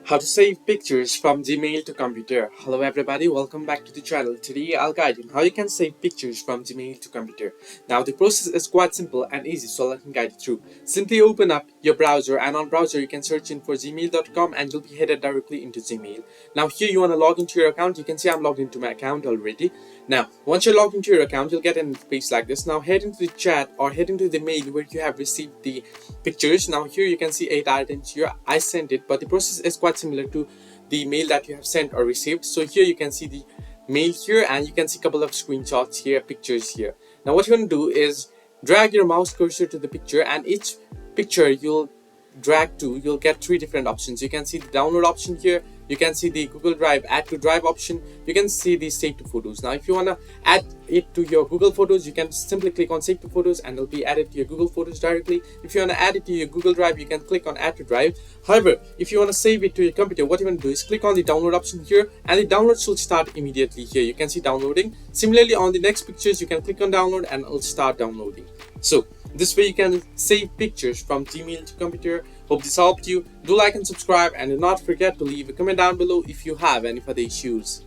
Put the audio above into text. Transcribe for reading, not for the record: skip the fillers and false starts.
How to save pictures from Gmail to computer. Hello everybody, welcome back to the channel. Today I'll guide you on how you can save pictures from Gmail to computer. Now the process is quite simple and easy, so let me guide you through. Simply open up your browser, and on browser you can search in for gmail.com and you'll be headed directly into Gmail. Now here you want to log into your account. You can see I'm logged into my account already. Now once you're logged into your account, you'll get an interface like this. Now head into the chat or head into the mail where you have received the pictures. Now here you can see 8 items here. I sent it, but the process is quite similar to the mail that you have sent or received. So here you can see the mail here, and you can see a couple of screenshots here, pictures here. Now what you want to do is drag your mouse cursor to the picture, and each picture you'll drag to, you'll get 3 different options. You can see the download option here, you can see the Google Drive add to drive option, you can see the save to photos. Now if you want to add it to your Google Photos, you can simply click on save to photos and it'll be added to your Google Photos directly. If you want to add it to your Google Drive, you can click on add to drive. However, if you want to save it to your computer, what you want to do is click on the download option here, and the download should start immediately. Here you can see downloading. Similarly, on the next pictures you can click on download and it'll start downloading. So this way you can save pictures from Gmail to computer. Hope this helped you. Do like and subscribe, and do not forget to leave a comment down below if you have any further issues.